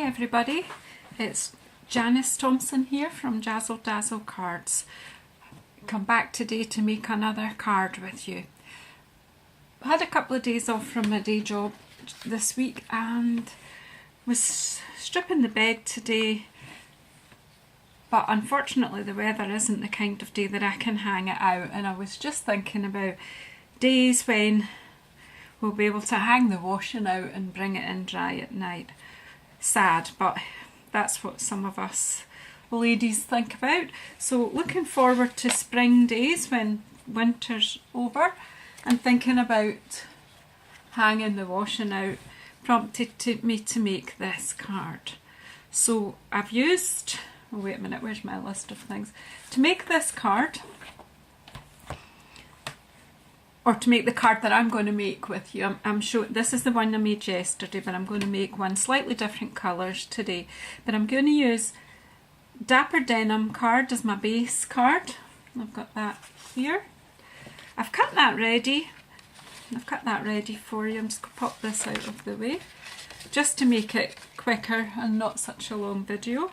everybody, it's Janice Thompson here from Jazzle Dazzle Cards. Come back today to make another card with you. I had a couple of days off from my day job this week and was stripping the bed today, but unfortunately the weather isn't the kind of day that I can hang it out, and I was just thinking about days when we'll be able to hang the washing out and bring it in dry at night. Sad, but that's what some of us ladies think about. So looking forward to spring days when winter's over and thinking about hanging the washing out prompted me to make this card. So I've used, oh wait a minute, where's my list of things? To make this card, or to make the card that I'm going to make with you, I'm sure this is the one I made yesterday, but I'm going to make one slightly different colours today. But I'm going to use Dapper Denim card as my base card. I've got that here. I've cut that ready. I've cut that ready for you. I'm just going to pop this out of the way just to make it quicker and not such a long video.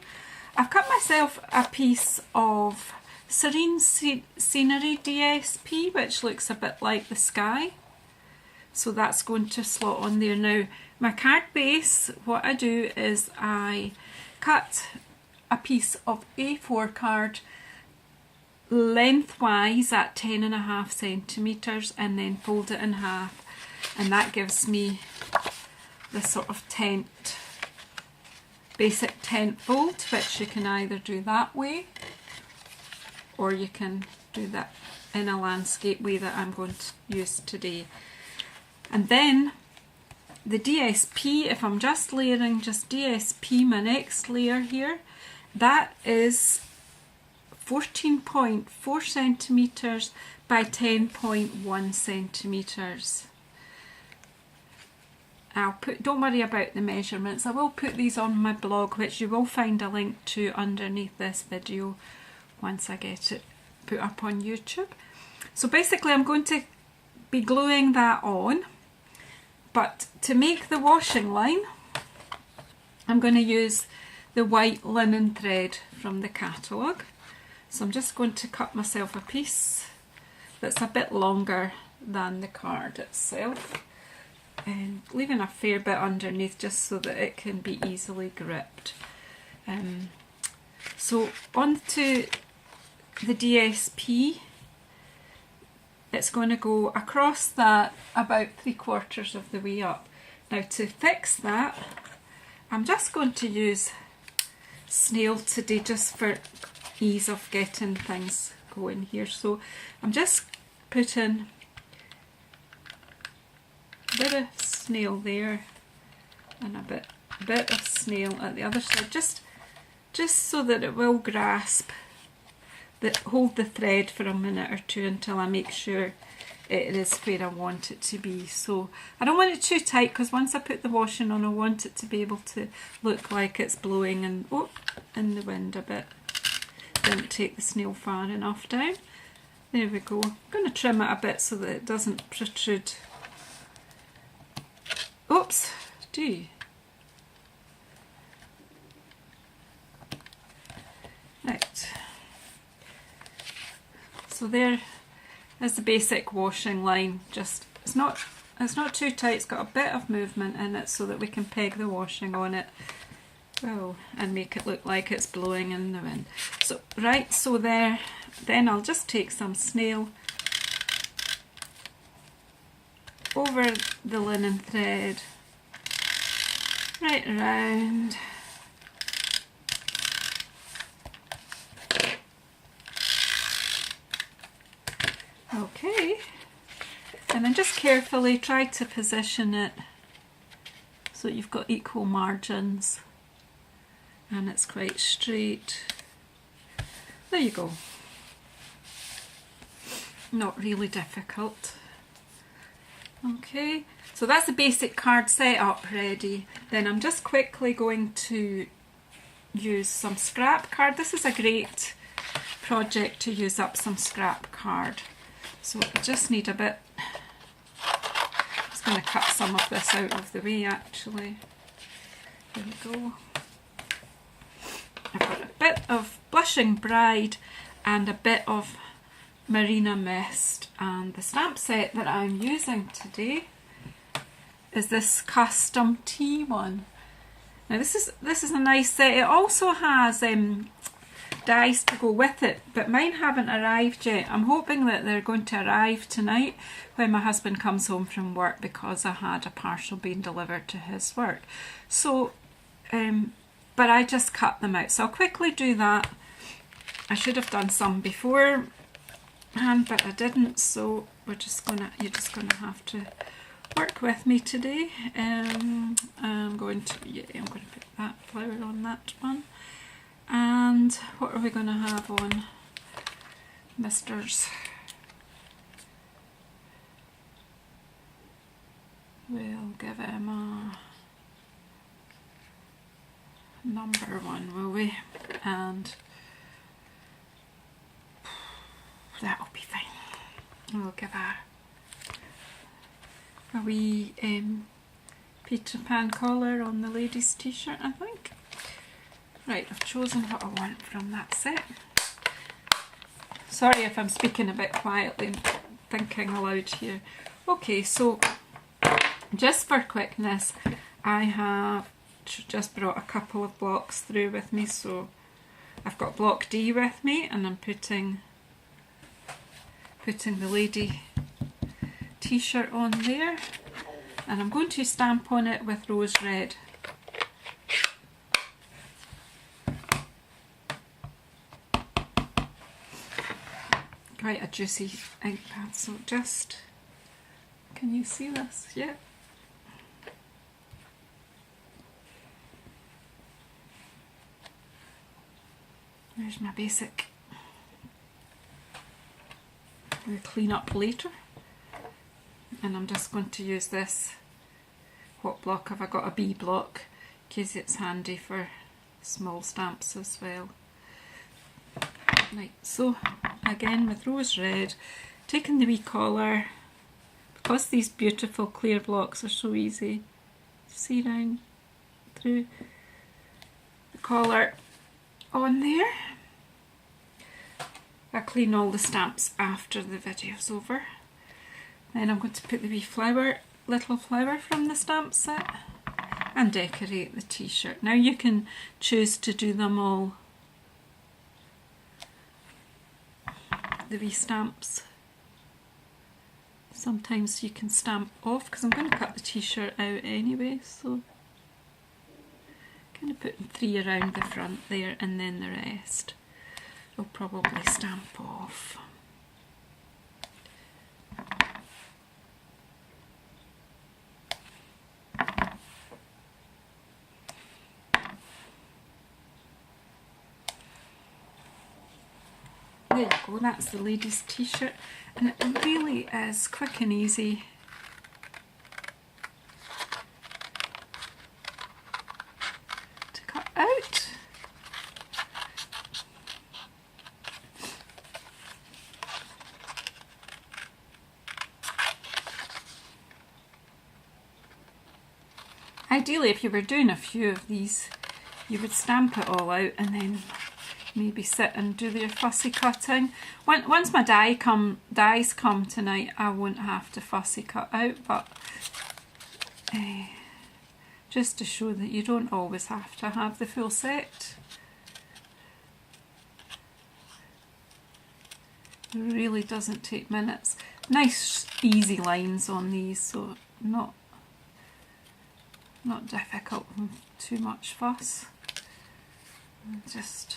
I've cut myself a piece of Serene Scenery DSP, which looks a bit like the sky, so that's going to slot on there. Now my card base, what I do is I cut a piece of A4 card lengthwise at 10.5 centimetres and then fold it in half, and that gives me the sort of tent, basic tent fold, which you can either do that way or you can do that in a landscape way that I'm going to use today. And then the DSP, if I'm just layering just DSP, my next layer here, that is 14.4 centimetres by 10.1 centimetres. Don't worry about the measurements, I will put these on my blog, which you will find a link to underneath this video once I get it put up on YouTube. So basically I'm going to be gluing that on, but to make the washing line I'm going to use the white linen thread from the catalogue. So I'm just going to cut myself a piece that's a bit longer than the card itself, and leaving a fair bit underneath just so that it can be easily gripped. So onto the DSP, it's going to go across that about 3/4 of the way up. Now to fix that, I'm just going to use snail today just for ease of getting things going here. So I'm just putting a bit of snail there and a bit of snail at the other side, just so that it will grasp, hold the thread for a minute or two until I make sure it is where I want it to be. So I don't want it too tight, because once I put the washing on I want it to be able to look like it's blowing and in the wind a bit. Didn't take the snail far enough down. There we go. I'm going to trim it a bit so that it doesn't protrude. Oops, Right. So there is the basic washing line. Just it's not too tight, it's got a bit of movement in it so that we can peg the washing on it and make it look like it's blowing in the wind. So right, so there, then I'll just take some snail over the linen thread right around. Okay, and then just carefully try to position it so that you've got equal margins and it's quite straight. There you go. Not really difficult. Okay, so that's the basic card set up ready. Then I'm just quickly going to use some scrap card. This is a great project to use up some scrap card. So I just need a bit. I'm just going to cut some of this out of the way actually. There we go. I've got a bit of Blushing Bride and a bit of Marina Mist, and the stamp set that I'm using today is this Custom Tea one. Now this is a nice set. It also has dies to go with it, but mine haven't arrived yet. I'm hoping that they're going to arrive tonight when my husband comes home from work, because I had a parcel being delivered to his work. So, but I just cut them out. So I'll quickly do that. I should have done some beforehand, but I didn't. So you're just gonna have to work with me today. I'm going to put that flower on that one. And what are we going to have on Misters? We'll give him a number 1, will we? And that'll be fine. We'll give a wee Peter Pan collar on the ladies' t-shirt, I think. Right, I've chosen what I want from that set. Sorry if I'm speaking a bit quietly and thinking aloud here. Okay, so just for quickness, I have just brought a couple of blocks through with me. So I've got block D with me, and I'm putting the lady t-shirt on there, and I'm going to stamp on it with Rose Red. Quite a juicy ink pad, so just, can you see this? Yeah. There's my basic. We'll clean up later. And I'm just going to use this. What block have I got? A B block, in case it's handy for small stamps as well. Right, so again with Rose Red, taking the wee collar, because these beautiful clear blocks are so easy to see down through, the collar on there. I'll clean all the stamps after the video's over. Then I'm going to put the wee flower, little flower from the stamp set, and decorate the t-shirt. Now you can choose to do them all, the wee stamps. Sometimes you can stamp off, because I'm going to cut the t-shirt out anyway, so kind of putting 3 around the front there, and then the rest I'll probably stamp off. There you go, that's the ladies' t-shirt, and it really is quick and easy to cut out. Ideally, if you were doing a few of these, you would stamp it all out and then maybe sit and do your fussy cutting. Once my dies come tonight, I won't have to fussy cut out, but just to show that you don't always have to have the full set. It really doesn't take minutes. Nice easy lines on these, so not difficult and too much fuss. And just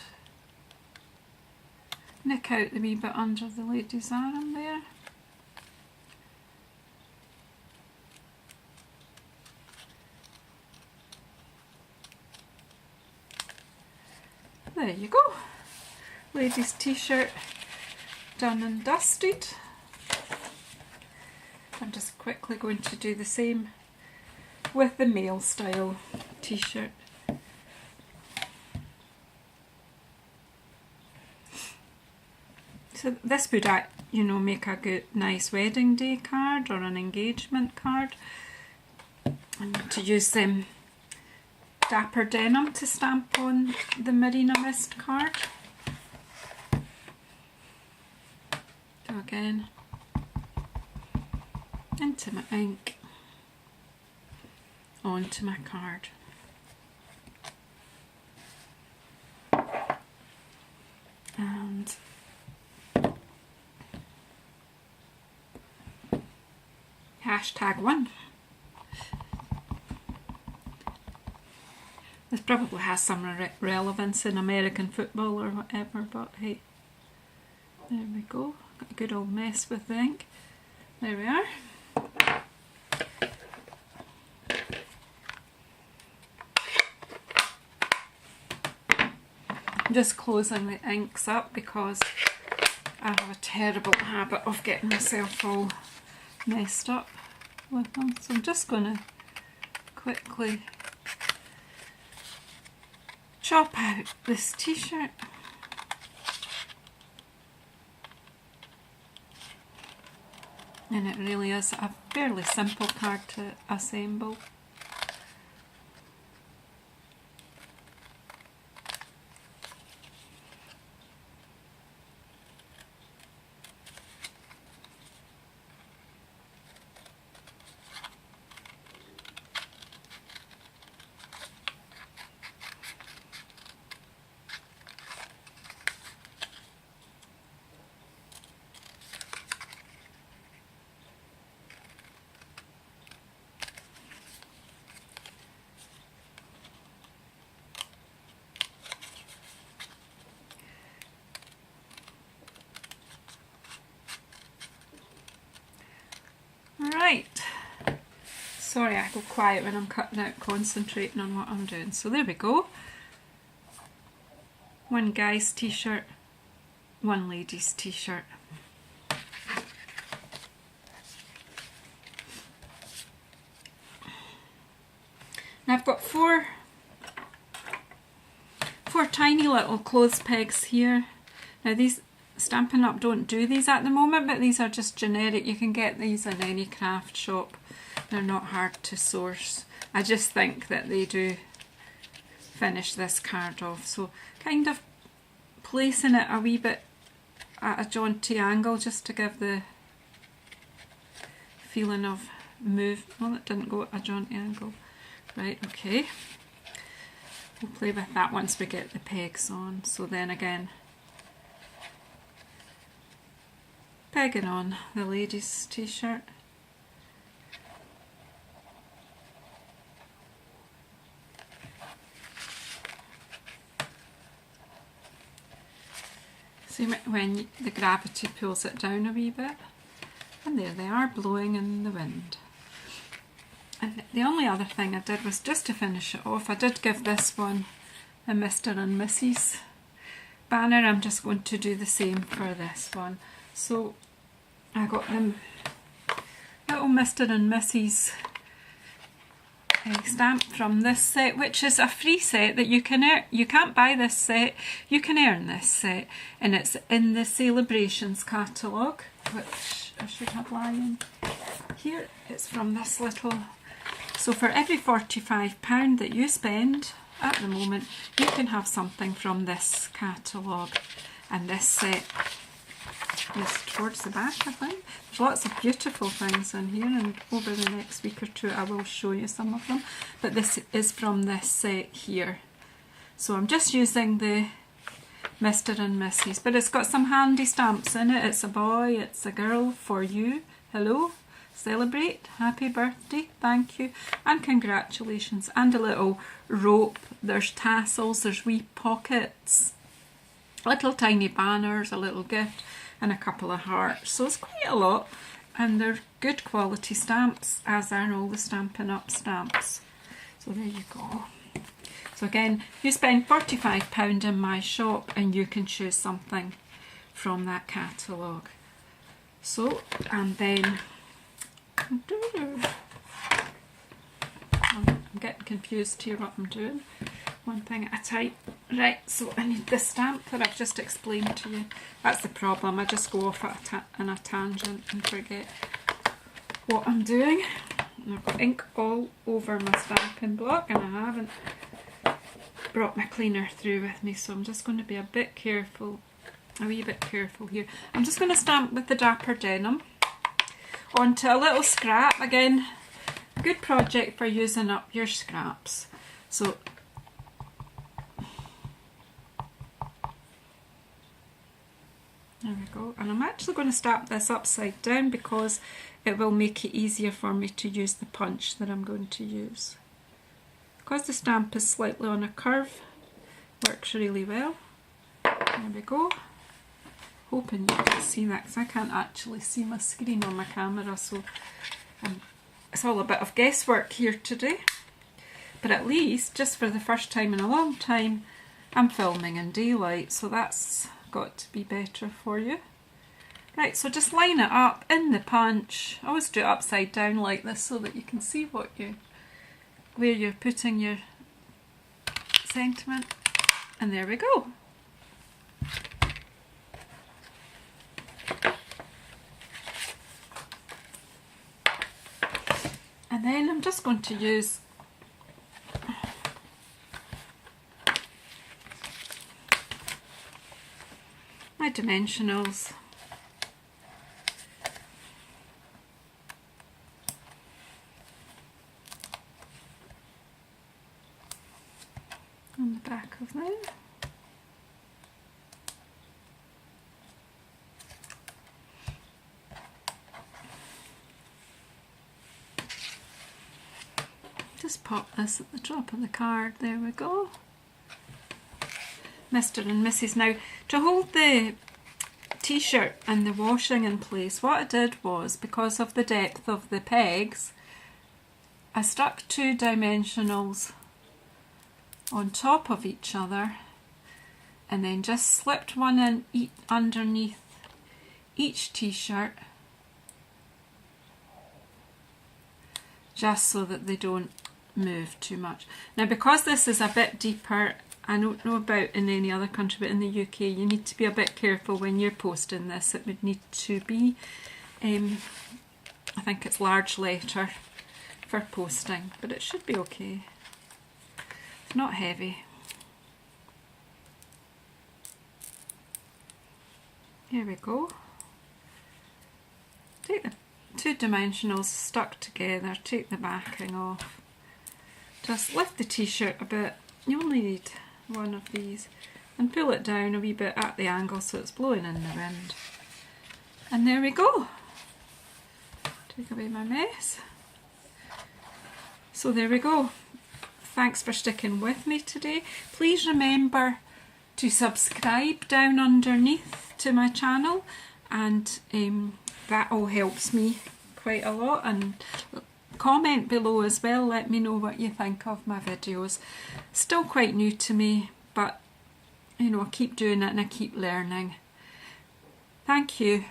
nick out the wee bit under the lady's arm there. There you go. Lady's t-shirt done and dusted. I'm just quickly going to do the same with the male style t-shirt. So this would, make a good, nice wedding day card or an engagement card. I'm going to use Dapper Denim to stamp on the Marina Mist card. So again, into my ink, onto my card. And #1. This probably has some relevance in American football or whatever, but hey, there we go. Got a good old mess with the ink. There we are. I'm just closing the inks up because I have a terrible habit of getting myself all messed up with them. So I'm just going to quickly chop out this t-shirt. And it really is a fairly simple card to assemble. Right, sorry I go quiet when I'm cutting out, concentrating on what I'm doing. So there we go, one guy's t-shirt, one lady's t-shirt. Now I've got four tiny little clothes pegs here. Now these Stampin' Up! Don't do these at the moment, but these are just generic. You can get these in any craft shop. They're not hard to source. I just think that they do finish this card off. So kind of placing it a wee bit at a jaunty angle just to give the feeling of move. Well, it didn't go at a jaunty angle. Right, okay. We'll play with that once we get the pegs on. So then again, pegging on the lady's t-shirt. See when the gravity pulls it down a wee bit, and there they are blowing in the wind. And the only other thing I did was just to finish it off, I did give this one a Mr. and Mrs. banner. I'm just going to do the same for this one. So I got them little Mr. and Mrs. Stamp from this set, which is a free set that you can earn. You can't buy this set, you can earn this set, and it's in the Celebrations catalogue, which I should have lying here. It's from this little, so for every £45 that you spend at the moment, you can have something from this catalogue, and this set is towards the back, I think. There's lots of beautiful things in here, and over the next week or two I will show you some of them, but this is from this set here. So I'm just using the Mr. and Mrs. but it's got some handy stamps in it. It's a boy, it's a girl, for you, hello, celebrate, happy birthday, thank you, and congratulations, and a little rope. There's tassels, there's wee pockets, little tiny banners, a little gift, and a couple of hearts. So it's quite a lot, and they're good quality stamps, as are all the Stampin' Up! Stamps. So there you go. So again, you spend £45 in my shop and you can choose something from that catalogue. So, and then I'm getting confused here what I'm doing. One thing at a time. Right, so I need the stamp that I've just explained to you. That's the problem, I just go off on a tangent and forget what I'm doing. And I've got ink all over my stamping block, and I haven't brought my cleaner through with me, so I'm just going to be a bit careful, a wee bit careful here. I'm just going to stamp with the Dapper Denim onto a little scrap. Again, good project for using up your scraps. So there we go, and I'm actually going to stamp this upside down because it will make it easier for me to use the punch that I'm going to use. Because the stamp is slightly on a curve, works really well. There we go. Hoping you can see that because I can't actually see my screen on my camera, so it's all a bit of guesswork here today. But at least, just for the first time in a long time, I'm filming in daylight, so that's got to be better for you. Right, so just line it up in the punch. I always do it upside down like this so that you can see where you're putting your sentiment. And there we go. And then I'm just going to use my dimensionals. On the back of them. Just pop this at the top of the card, there we go. Mr. and Mrs. Now, to hold the t-shirt and the washing in place, what I did was, because of the depth of the pegs, I stuck 2 dimensionals on top of each other and then just slipped one in underneath each t-shirt, just so that they don't move too much. Now, because this is a bit deeper, I don't know about in any other country, but in the UK you need to be a bit careful when you're posting this. It would need to be, I think it's large letter for posting, but it should be okay. It's not heavy. Here we go. Take the 2 dimensionals stuck together, take the backing off. Just lift the t-shirt a bit. You only need one of these, and pull it down a wee bit at the angle so it's blowing in the wind. And there we go. Take away my mess. So there we go. Thanks for sticking with me today. Please remember to subscribe down underneath to my channel, and that all helps me quite a lot. And comment below as well, let me know what you think of my videos. Still quite new to me, but you know, I keep doing it and I keep learning. Thank you.